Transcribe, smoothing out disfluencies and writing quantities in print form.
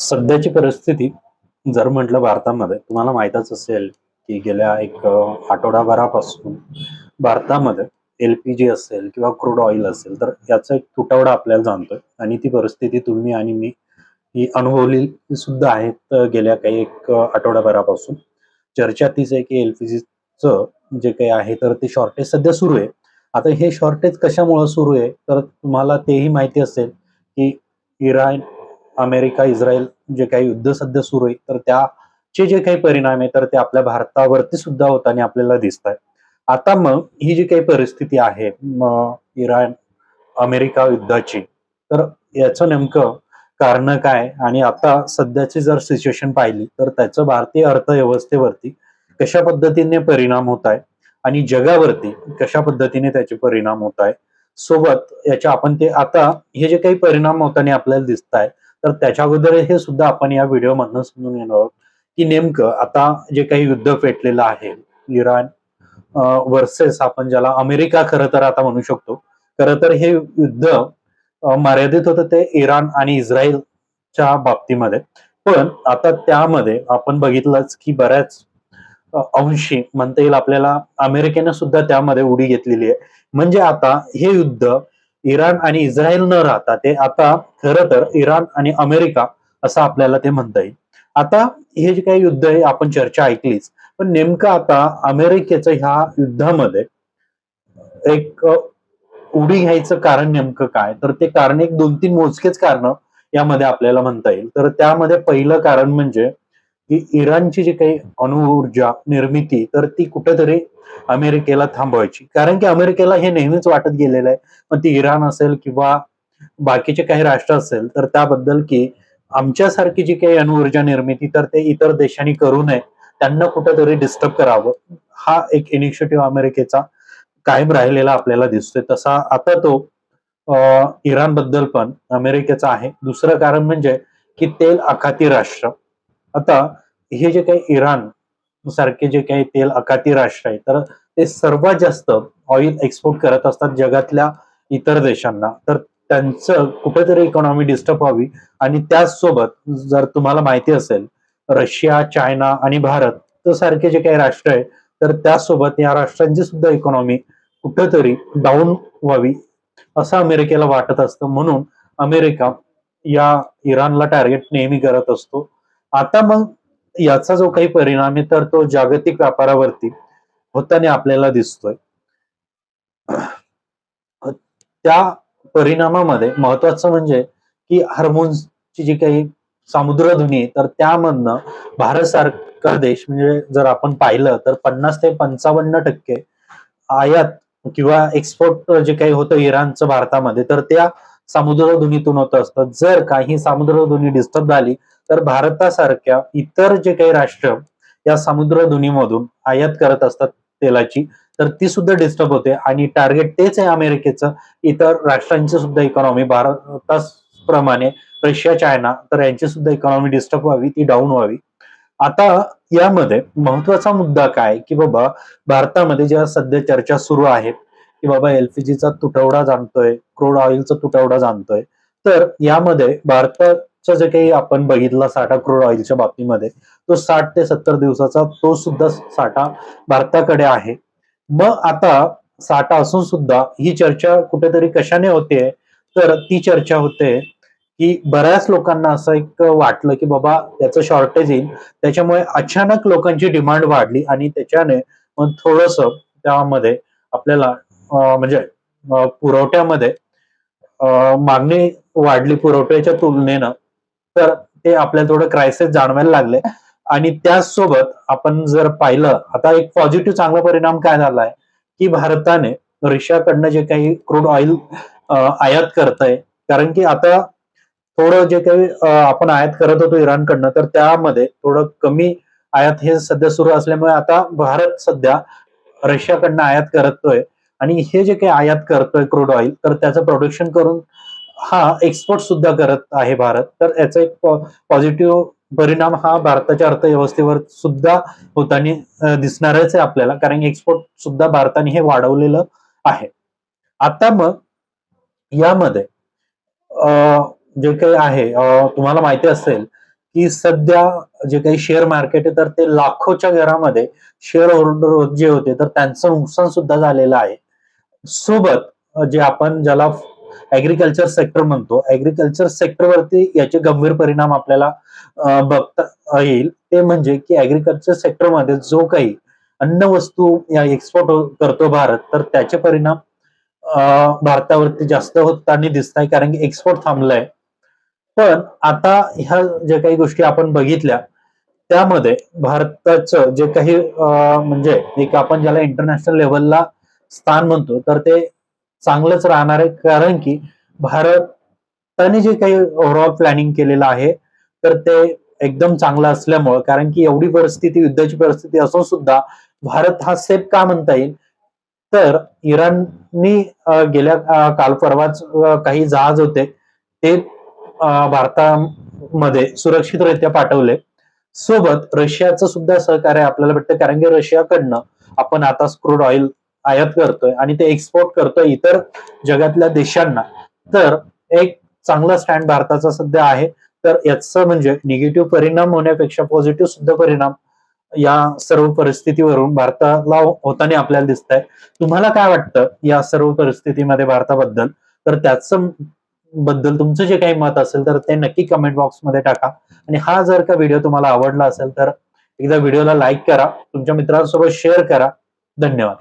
सध्याची परिस्थिती जर म्हटलं भारतामध्ये तुम्हाला माहीतच असेल की गेल्या एक आठवडाभरापासून भारतामध्ये एल-पी-जी असेल किंवा क्रूड ऑइल असेल तर याचा एक तुटवडा आपल्याला जाणतोय आणि ती परिस्थिती तुम्ही आणि मी ही अनुभवली सुद्धा आहेत गेल्या काही एक आठवडाभरापासून. चर्चा तीच आहे की एल-पी-जीचं जे काही आहे तर ते शॉर्टेज सध्या सुरू आहे. आता हे शॉर्टेज कशामुळं सुरू आहे तर तुम्हाला तेही माहिती असेल की इराण, अमेरिका, इस्रायल जे काही युद्ध सध्या सुरू आहे, तर त्याचे जे काही परिणाम आहे, तर ते आपल्या भारतावरती सुद्धा होताना आपल्याला दिसतायत. आता मग ही जी काही परिस्थिती आहे, मग इराण, अमेरिका युद्धाची, तर याचं नेमकं कारणं काय? आणि आता सध्याची जर सिच्युएशन पाहिली, तर त्याचं भारतीय अर्थव्यवस्थेवरती कशा पद्धतीने परिणाम होत आहे आणि जगावरती कशा पद्धतीने त्याचे परिणाम होत आहे. सोबत याच्या आपण ते आता हे जे काही परिणाम होताना आपल्याला दिसतायत, तर त्याच्या अगोदर हे सुद्धा आपण या व्हिडिओमधनं समजून घेणार आहोत, की नेमकं आता जे काही युद्ध पेटलेलं आहे, इराण व्हर्सेस आपण ज्याला अमेरिका खरं तर आता म्हणू शकतो. खरं तर हे युद्ध मर्यादित होतं ते इराण आणि इस्रायलच्या बाबतीमध्ये. पण आता त्यामध्ये आपण बघितलंच, की बऱ्याच अंशी म्हणता येईल आपल्याला अमेरिकेनं सुद्धा त्यामध्ये उडी घेतलेली आहे. म्हणजे आता हे युद्ध इराण आणि इस्रायल न राहता ते आता खरं तर इराण आणि अमेरिका असं आपल्याला ते म्हणता येईल. आता हे जे काही युद्ध आहे आपण चर्चा ऐकलीच. पण नेमकं आता अमेरिकेचं ह्या युद्धामध्ये एक उडी घ्यायचं कारण नेमकं काय? तर ते कारण एक 2-3 मोजकेच कारणं यामध्ये आपल्याला म्हणता येईल. तर त्यामध्ये पहिलं कारण म्हणजे की इराणची जी काही अणुऊर्जा निर्मिती तर ती कुठेतरी अमेरिकेला थांबवायची. कारण की अमेरिकेला हे नेहमीच वाटत गेलेलं आहे. मग ती इराण असेल किंवा बाकीचे काही राष्ट्र असेल तर त्याबद्दल की आमच्यासारखी जी काही अणुऊर्जा निर्मिती तर ते इतर देशांनी करू नये. त्यांना कुठेतरी डिस्टर्ब करावं. हा एक इनिशिएटिव्ह अमेरिकेचा कायम राहिलेला आपल्याला दिसतोय. तसा आता तो इराणबद्दल पण अमेरिकेचा आहे. दुसरं कारण म्हणजे की तेल आखाती राष्ट्र. आता हे जे काही इराण सारखे जे काही तेल आखाती राष्ट्र आहे, तर ते सर्वात जास्त ऑइल एक्सपोर्ट करत असतात जगातल्या इतर देशांना. तर त्यांचं कुठेतरी इकॉनॉमी डिस्टर्ब व्हावी आणि त्याचसोबत जर तुम्हाला माहिती असेल, रशिया, चायना आणि भारत सारखे जे काही राष्ट्र आहे, तर त्यासोबत या राष्ट्रांची सुद्धा इकॉनॉमी कुठेतरी डाऊन व्हावी, असं अमेरिकेला वाटत असतं. म्हणून अमेरिका या इराणला टार्गेट नेहमी करत असतो. आता मग याचा जो काही परिणाम आहे, तर तो जागतिक व्यापारावरती होताना आपल्याला दिसतोय. त्या परिणामामध्ये महत्वाचं म्हणजे की हार्मोन्सची जी काही सामुद्रधुनी आहे, तर त्यामधनं भारत सारखा देश म्हणजे जर आपण पाहिलं तर 50 ते 55% आयात किंवा एक्सपोर्ट जे काही होतं इराणचं भारतामध्ये, तर त्या समुद्रधुनीतून होत असतं. जर काही समुद्रधुनी डिस्टर्ब झाली, तर भारतासारख्या इतर जे काही राष्ट्र या समुद्रधुनीमधून आयात करत असतात तेलाची, तर ती सुद्धा डिस्टर्ब होते आणि टार्गेट तेच आहे अमेरिकेचं. इतर राष्ट्रांची सुद्धा इकॉनॉमी भारताप्रमाणे रशिया, चायना तर यांची सुद्धा इकॉनॉमी डिस्टर्ब व्हावी, ती डाऊन व्हावी. आता यामध्ये महत्वाचा मुद्दा काय की बाबा भारतामध्ये जेव्हा सध्या चर्चा सुरू आहे की बाबा एल-पी-जीचा तुटवडा जाणतोय, क्रूड ऑइलचा तुटवडा जाणतोय. तर यामध्ये भारताचं जे काही आपण बघितला साठा क्रूड ऑइलच्या बाबतीमध्ये, तो 60 ते 70 दिवसाचा तो सुद्धा साठा भारताकडे आहे. मग आता साठा असून सुद्धा ही चर्चा कुठेतरी कशाने होतेय, तर ती चर्चा होते की बऱ्याच लोकांना असं एक वाटलं की बाबा याचं शॉर्टेज येईल. त्याच्यामुळे अचानक लोकांची डिमांड वाढली आणि त्याच्याने मग थोडंसं त्यामध्ये आपल्याला म्हणजे पुरवठ्यामध्ये मागणी वाढली पुरवठ्याच्या तुलनेनं, तर ते आपल्याला थोडं क्रायसिस जाणवायला लागले आणि त्याचसोबत आपण जर पाहिलं, आता एक पॉझिटिव्ह चांगला परिणाम काय झालाय, की भारताने रशियाकडनं जे काही क्रूड ऑइल आयात करतंय, कारण की आता थोडं जे काही आपण आयात करत होतो इराणकडनं, तर त्यामध्ये थोडं कमी आयात हे सध्या सुरू असल्यामुळे आता भारत सध्या रशियाकडनं आयात करतोय आणि हे जे काही आयात करतोय क्रूड ऑइल, तर त्याचं प्रोडक्शन करून हा एक्सपोर्ट सुद्धा करत आहे भारत. तर याचा एक पॉझिटिव्ह परिणाम हा भारताच्या अर्थव्यवस्थेवर सुद्धा होताना दिसणारच आहे आपल्याला, कारण एक्सपोर्ट सुद्धा भारताने हे वाढवलेलं आहे. आता मग यामध्ये जे काही आहे तुम्हाला माहिती असेल की सध्या जे काही शेअर मार्केट आहे तर ते लाखोच्या घरामध्ये शेअर होल्डर जे होते तर त्यांचं नुकसान सुद्धा झालेलं आहे. सोबत जे आपण ज्याला ऍग्रिकल्चर सेक्टर म्हणतो, ऍग्रिकल्चर सेक्टरवरती याचे गंभीर परिणाम आपल्याला बघता येईल. ते म्हणजे की ऍग्रिकल्चर सेक्टरमध्ये जो काही अन्न वस्तू या एक्सपोर्ट करतो भारत, तर त्याचे परिणाम भारतावरती जास्त होताना दिसत आहे, कारण की एक्सपोर्ट थांबलाय. पण आता ह्या ज्या काही गोष्टी आपण बघितल्या त्यामध्ये भारताचं जे काही म्हणजे एक आपण ज्याला इंटरनॅशनल लेवलला स्थान म्हणतो तर ते चांगलंच राहणार आहे, कारण की भारताने जे काही ओव्हरऑल प्लॅनिंग केलेलं आहे तर ते एकदम चांगलं असल्यामुळं, कारण की एवढी परिस्थिती, युद्धाची परिस्थिती असून सुद्धा भारत हा सेफ का म्हणता येईल, तर इराणनी गेल्या काल परवाच काही जहाज होते ते भारतामध्ये सुरक्षितरित्या पाठवले. सोबत रशियाचं सुद्धा सहकार्य आपल्याला भेटतं, कारण की रशियाकडनं आपण आता क्रूड ऑइल आयात करतोय आणि ते एक्सपोर्ट करतोय इतर जगातल्या देशांना. तर एक चांगला स्टँड भारताचा सध्या आहे. तर याचं म्हणजे निगेटिव्ह परिणाम होण्यापेक्षा पॉझिटिव्ह सुद्धा परिणाम या सर्व परिस्थितीवरून भारताला होताना आपल्याला दिसत आहे. तुम्हाला काय वाटतं या सर्व परिस्थितीमध्ये भारताबद्दल? तर त्याचं बद्दल तुमचं जे काही मत असेल तर ते नक्की कमेंट बॉक्समध्ये टाका. आणि हा जर का व्हिडिओ तुम्हाला आवडला असेल तर एकदा व्हिडिओला लाईक करा, तुमच्या मित्रांसोबत शेअर करा. धन्यवाद.